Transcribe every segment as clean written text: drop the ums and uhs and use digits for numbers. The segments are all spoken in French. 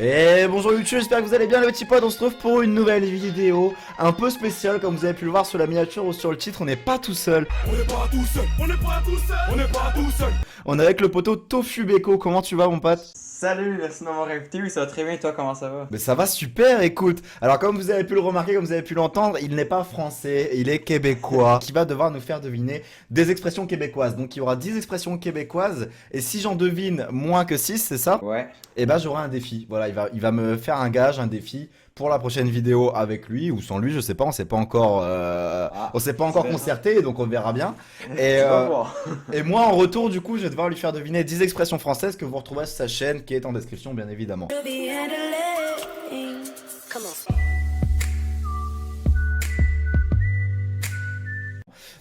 Et bonjour YouTube, j'espère que vous allez bien les petits potes, on se retrouve pour une nouvelle vidéo un peu spéciale comme vous avez pu le voir sur la miniature ou sur le titre, on n'est pas tout seul. On n'est pas tout seul, on n'est pas tout seul, on n'est pas tout seul. On est avec le poteau Tofu Beko, comment tu vas mon pote? Salut, merci de m'avoir invité, oui ça va très bien, toi comment ça va? Mais ça va super, écoute. Alors comme vous avez pu le remarquer, comme vous avez pu l'entendre, il n'est pas français, il est québécois, qui va devoir nous faire deviner des expressions québécoises. Donc il y aura 10 expressions québécoises, et si j'en devine moins que 6, c'est ça? Ouais. Et ben j'aurai un défi. Voilà, il va me faire un gage, un défi pour la prochaine vidéo avec lui ou sans lui, je sais pas, on s'est pas encore, on s'est pas encore concerté, donc on verra bien. Et, Tu vas voir. et moi en retour, du coup, je vais devoir lui faire deviner 10 expressions françaises que vous retrouverez sur sa chaîne, qui est en description, bien évidemment.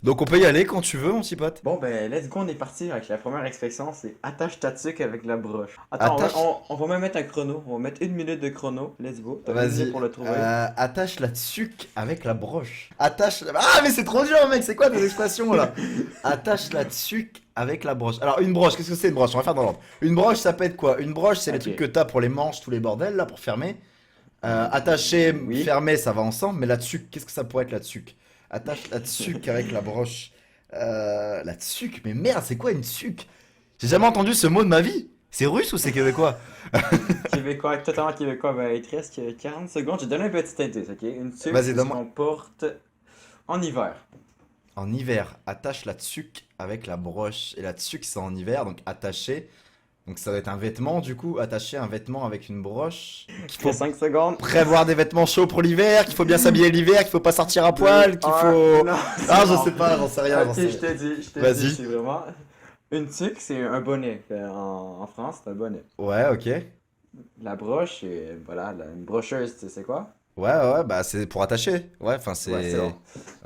Donc on peut y aller quand tu veux, mon petit pote. Bon ben, let's go, on est parti avec la première expression, c'est attache ta tuque avec la broche. Attends, Attache- on va même mettre un chrono, on va mettre 1 minute de chrono, let's go. T'as une Vas-y. minute pour le trouver. Attache la tuque avec la broche. Attache. Ah mais c'est trop dur, mec. C'est quoi tes expressions là? Attache la tuque avec la broche. Alors une broche, qu'est-ce que c'est une broche? On va faire dans l'ordre. Une broche, ça peut être quoi? Une broche, c'est les Ok. trucs que t'as pour les manches, tous les bordels là, pour fermer. Attacher, Oui. fermer, ça va ensemble. Mais la tuque, qu'est-ce que ça pourrait être la tuque? Attache la tuque avec la broche. La tuque, mais merde, c'est quoi une tuque? J'ai jamais entendu ce mot de ma vie. C'est russe ou c'est québécois? Québécois, totalement québécois, ben il te reste que 40 secondes, je te donne un petit indice, ok? Une tuque, Vas-y, c'est ce donne-moi. qu'on porte en hiver. En hiver, attache la tuque avec la broche. Et la tuque, c'est en hiver, donc attacher. Donc ça doit être un vêtement, du coup. Attacher un vêtement avec une broche. Qu'il faut 5 secondes. prévoir des vêtements chauds pour l'hiver, qu'il faut bien s'habiller l'hiver, qu'il faut pas sortir à poil, qu'il faut... Non, Ah, je non. sais pas, j'en sais rien, j'en Ok, sais je rien. te dis, Vas-y. c'est vraiment... Une tuque, c'est un bonnet. En France, c'est un bonnet. Ouais, ok. La broche, c'est... Voilà, une brocheuse, tu sais c'est quoi? Ouais, bah c'est pour attacher. Ouais, enfin Ouais, c'est... c'est bon. Ok.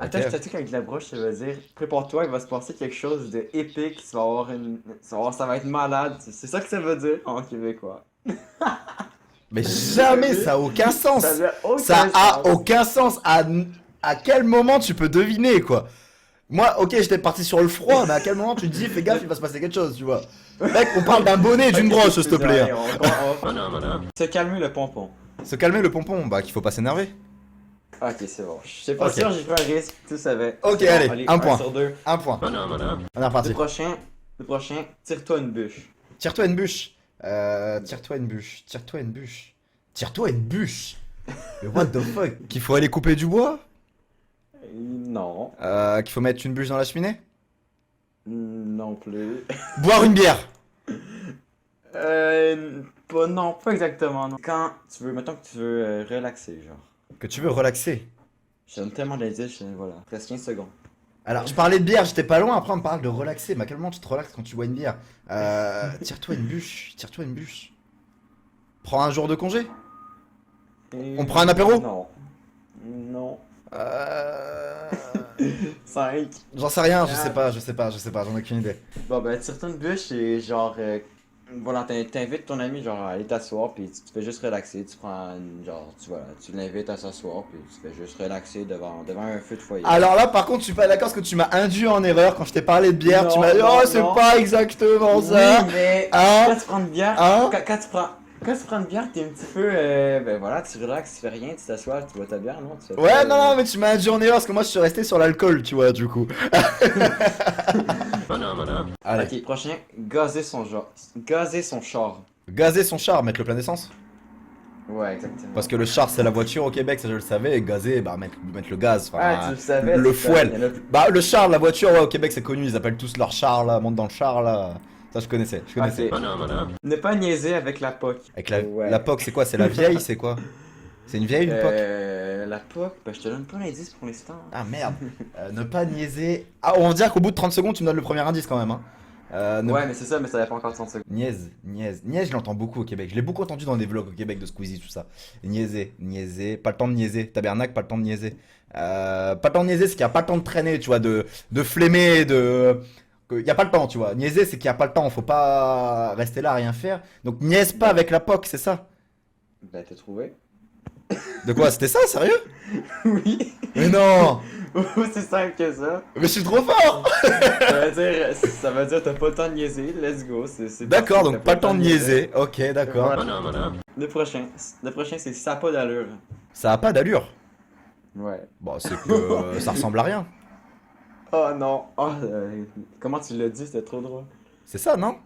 Attache ta tuque avec la broche, ça veut dire... Prépare-toi, il va se passer quelque chose de épique, tu vas avoir une... ça va être malade, c'est ça que ça veut dire en québécois. Mais jamais, ça a aucun sens. Ça n'a aucun Ça a sens. aucun sens. À quel moment tu peux deviner, quoi? Moi, ok, j'étais parti sur le froid, mais à quel moment tu te dis, fais gaffe, il va se passer quelque chose, tu vois? Mec, on parle d'un bonnet et d'une Ok, broche, s'il te plaît. allez, Se calmer le pompon. Se calmer le pompon, bah qu'il faut pas s'énerver. Ok, c'est bon. Je sais pas Ok. sûr, j'ai pris un risque, tu savais. Ok, C'est bon, allez, un point. sur deux. Un point. On est reparti. Le prochain, tire-toi une bûche. Tire-toi une bûche. Tire-toi une bûche. Tire-toi une bûche. Tire-toi une bûche. Mais what the fuck? Qu'il faut aller couper du bois? Non. Qu'il faut mettre une bûche dans la cheminée? Non plus. Boire une bière. Non, pas exactement. Non. Quand tu veux, mettons que tu veux relaxer, genre. Que tu veux relaxer. Je donne tellement d'indices, voilà. Presque 15 secondes. Alors, je parlais de bière, j'étais pas loin, après on me parle de relaxer. Mais à quel moment tu te relaxes quand tu bois une bière? Tire-toi une bûche. Tire-toi une bûche. Prends un jour de congé. On prend un apéro? Non. Non. Euh... 5. J'en sais rien, je sais pas, j'en ai aucune idée. Bon, ben, tire-toi une bûche et genre. Voilà, t'invites ton ami genre à aller t'asseoir puis tu fais juste relaxer, tu prends genre tu l'invites à s'asseoir puis tu fais juste relaxer devant un feu de foyer. Alors là, par contre, je suis pas d'accord parce que tu m'as induit en erreur quand je t'ai parlé de bière. Non, Tu m'as dit, non, oh, c'est non. pas exactement ça. Oui, mais Hein? quand tu prends une bière, Hein? quand tu prends une bière, t'es un petit peu ben voilà, tu relaxes, tu fais rien, tu t'assois, tu bois ta bière, non? Tu fais Ouais, pas, non, mais tu m'as induit en erreur parce que moi je suis resté sur l'alcool, tu vois, du coup. Allez. Ok, prochain, gazer son char. Gazer son char, mettre le plein d'essence. Ouais, exactement. Parce que le char, c'est la voiture au Québec, ça je le savais. Et gazer, bah, mettre le gaz. Enfin, Ah, tu le savais. le tu savais, fouet. il y en a plus. Bah, le char, la voiture, ouais, au Québec, c'est connu. Ils appellent tous leur char là, monte dans le char là. Ça, je connaissais. Ok. Ne pas niaiser avec la POC. Avec la, Ouais. la POC, c'est quoi? C'est la vieille, c'est quoi? C'est une vieille, une POC? La POC, ben je te donne pas l'indice pour l'instant. Ah merde, ne pas niaiser. Ah, on va dire qu'au bout de 30 secondes, tu me donnes le premier indice quand même. Hein. Ouais, mais c'est ça, mais ça va pas encore 30 secondes. Niaise, je l'entends beaucoup au Québec. Je l'ai beaucoup entendu dans des vlogs au Québec de Squeezie, tout ça. Niaiser, pas le temps de niaiser. Tabernacle, pas le temps de niaiser. Pas le temps de niaiser, c'est qu'il n'y a pas le temps de traîner, tu vois, de flemmer, Il n'y a pas le temps, tu vois. Niaiser, c'est qu'il n'y a pas le temps, faut pas rester là à rien faire. Donc niaise pas avec la POC, c'est ça? Ben t'as trouvé. De quoi? C'était ça, sérieux? Oui. Mais non! C'est simple que ça. Mais je suis trop fort! Ça veut dire t'as pas le temps de niaiser, let's go. C'est D'accord, parti, donc t'as pas le temps de niaiser. Ok, d'accord. Voilà. Le prochain c'est ça a pas d'allure. Ça a pas d'allure. Ouais. Bon, c'est que ça ressemble à rien. Oh non. Oh, comment tu l'as dit, c'était trop drôle. C'est ça, non?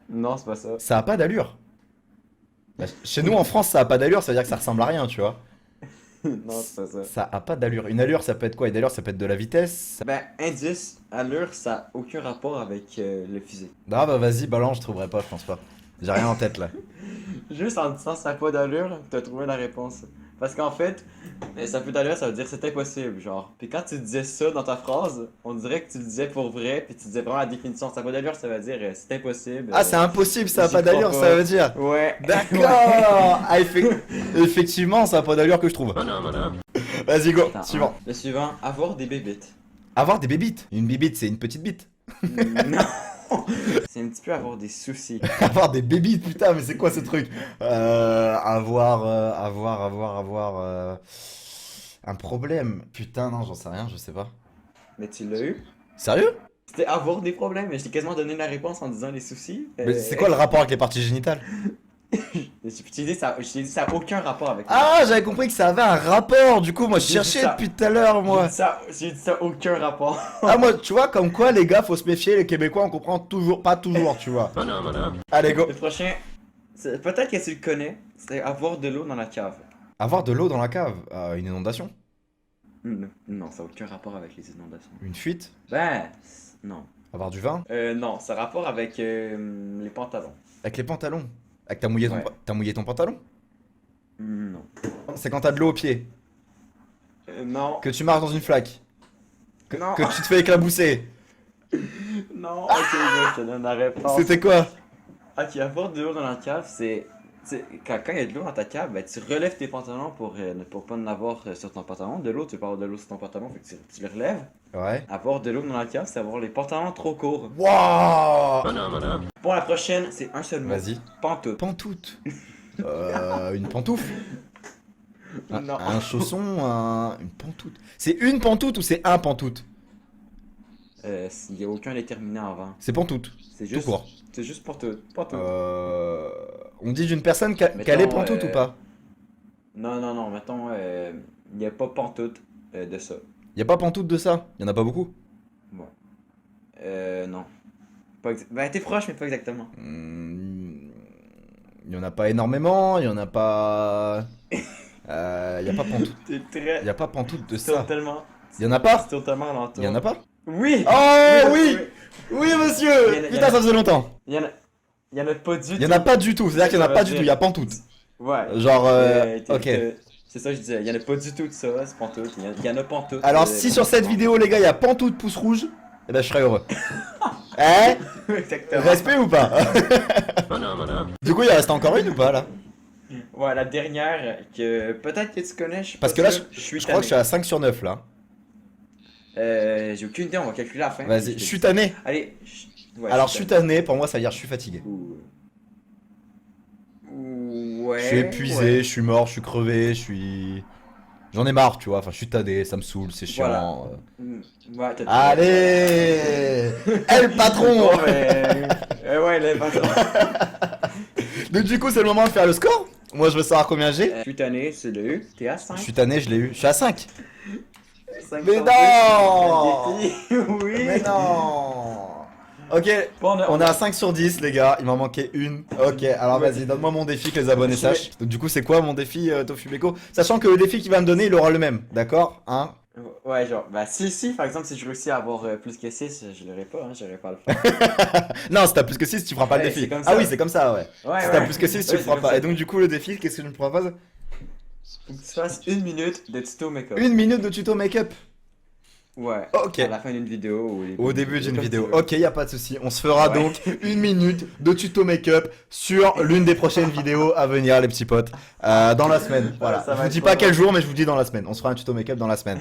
Non, c'est pas ça. Ça a pas d'allure. Bah, chez nous en France, ça a pas d'allure, ça veut dire que ça ressemble à rien, tu vois. Non, c'est pas ça. Ça a pas d'allure. Une allure, ça peut être quoi? Une allure, ça peut être de la vitesse. Ben, indice, allure, ça a aucun rapport avec le physique. Ah bah vas-y, balance, je trouverai pas, je pense pas. J'ai rien en tête là. Juste en disant ça a pas d'allure, t'as trouvé la réponse. Parce qu'en fait, ça a pas d'allure, ça veut dire c'est impossible, genre. Puis quand tu disais ça dans ta phrase, on dirait que tu le disais pour vrai, puis tu disais vraiment la définition. Ça a pas d'allure, ça veut dire c'est impossible. Ah, c'est impossible, ça a j'y pas crois d'allure, pas. ça veut dire. Ouais. D'accord. Ah, effectivement, ça a pas d'allure que je trouve. Vas-y, go, Attends, suivant. Le suivant, avoir des bébites. Avoir des bébites. Une bibite, c'est une petite bite. Non. C'est un petit peu avoir des soucis. Avoir des bébites, putain, mais c'est quoi ce truc? Avoir un problème. Putain, non, j'en sais rien, je sais pas. Mais tu l'as eu. Sérieux? C'était avoir des problèmes, mais je t'ai quasiment donné la réponse en disant les soucis. Mais c'est quoi le rapport avec les parties génitales? Je t'ai dit ça a aucun rapport avec. Ah, j'avais compris que ça avait un rapport. Du coup, moi, je J'ai dit cherchais ça. depuis tout à l'heure, moi. J'ai dit ça aucun rapport. Ah, moi, tu vois, comme quoi, les gars, faut se méfier. Les Québécois, on comprend toujours, pas toujours, tu vois. Allez, go. Le prochain, peut-être que tu le connais, c'est avoir de l'eau dans la cave. Avoir de l'eau dans la cave. Une inondation. Non, ça n'a aucun rapport avec les inondations. Une fuite. Ben, non. Avoir du vin. Non, ça a rapport avec les pantalons. Avec les pantalons. Avec t'as mouillé, Ouais. t'as mouillé ton pantalon. Non. C'est quand t'as de l'eau au pied. Non. Que tu marches dans une flaque. Non. Que tu te fais éclabousser. Non, ok, je te donne la réponse. C'était quoi? Ok, avoir de l'eau dans la cave, c'est. Quand il y a de l'eau dans ta cave, ben, tu relèves tes pantalons pour pas en avoir sur ton pantalon. De l'eau, tu peux avoir de l'eau sur ton pantalon, fait que tu les relèves. Ouais. Avoir de l'eau dans la cave, c'est avoir les pantalons trop courts. Waouh. Bon, la prochaine, c'est un seul mot. Vas-y. Pantoute. Pantoute. Une pantoufle. Non. Un chausson, une pantoute. C'est une pantoute ou c'est un pantoute? Il n'y a aucun déterminant avant. C'est pantoute. C'est Tout juste. court. C'est juste pantoute. Pantoute. On dit d'une personne qu'elle Mettons, est pantoute ou pas? Non, mettons, il n'y a pas pantoute de ça. Y a pas pantoute de ça? Y en a pas beaucoup? Non. Ben, t'es proche, mais pas exactement. Y en a pas énormément, y en a pas. Y a pas pantoute. T'es très. Y a pas pantoute de ça. Totalement. Y en a pas? C'est totalement alentour. Y en a pas? Oui! Oh Oui, oui! Oui, monsieur! Y en a- Putain, ça faisait longtemps. Il y en a pas du tout. Y en a pas du tout, c'est-à-dire qu'il y en a Ça pas veut du tout, dire- y a pantoute. Ouais. Genre, ok. C'est ça que je disais. Il y en a pas du tout de ça, c'est pantoute. Il y en a pantoute. Alors, si sur cette vidéo, les gars, y a pantoute pouce rouge, eh ben je serais heureux. Hein? Exactement. Respect ou pas? Du coup, il en reste encore une ou pas là? Ouais, la dernière que peut-être que tu connais, je suis Parce pas que là, sûr. Je suis je crois que je suis à 5 sur 9 là. J'ai aucune idée, on va calculer à la fin. Vas-y, je suis tanné. Allez. Ouais, Alors, je suis tanné, pour moi, ça veut dire je suis fatigué. Ouais. Je suis épuisé, ouais. je suis mort, je suis crevé, je suis. J'en ai marre, tu vois. Enfin, je suis tanné, ça me saoule, c'est chiant. Ouais, t'as Allez! Eh, le patron! Bon, ouais, le patron. Donc, du coup, c'est le moment de faire le score. Moi, je veux savoir combien j'ai. Je suis tanné, c'est le U. T'es à 5. Je suis tanné, je l'ai eu. Je suis à 5. 5 Mais sur non 10. Oui. Mais non! Ok, Bon, on est à 5 sur 10, les gars. Il m'en manquait une. Ok, alors vas-y, donne-moi mon défi que les abonnés sachent. Donc, du coup, c'est quoi mon défi, Tofubeko? Sachant que le défi qu'il va me donner, il aura le même. D'accord? Hein? Ouais, genre, bah si, par exemple, si je réussis à avoir plus que 6, je l'aurais pas, hein, j'aurais pas à le faire. Non, si t'as plus que 6, tu feras pas le Ouais, défi. c'est comme ça. Ah oui, c'est comme ça, ouais. Ouais, Si ouais. t'as plus que 6, tu Ouais, le c'est feras comme pas. ça. Et donc, du coup, le défi, qu'est-ce que tu me proposes? Faut que tu fasses 1 minute de tuto make-up. 1 minute de tuto make-up. Ouais. Ok. À la fin d'une vidéo ou Au début d'une comme vidéo. tu veux. Ok, y a pas de souci. On se fera Ouais. donc 1 minute de tuto make-up sur l'une des prochaines vidéos à venir, les petits potes, dans la semaine. Voilà. ça va Je vous être dis pas pas quel drôle. jour, mais je vous dis dans la semaine. On se fera un tuto make-up dans la semaine.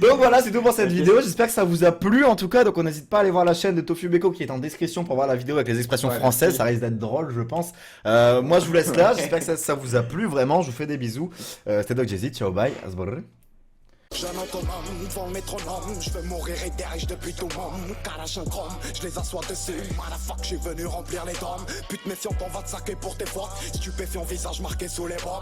Donc voilà, c'est tout pour cette vidéo. J'espère que ça vous a plu en tout cas. Donc on n'hésite pas à aller voir la chaîne de Tofu Beko qui est en description pour voir la vidéo avec les expressions Ouais, françaises. merci. Ça risque d'être drôle, je pense. Moi, je vous laisse là. J'espère que ça vous a plu vraiment. Je vous fais des bisous. C'était Doc Jay-Z. Ciao, bye. Asborre. Jeune autonome devant le métronome, je veux mourir et derrière depuis tout le monde. Carache un chrome, je les assois dessus. Motherfuck, je suis venu remplir les dômes. Pute méfiante, on va te saquer pour tes fautes. Stupéfiant, visage marqué sous les bras.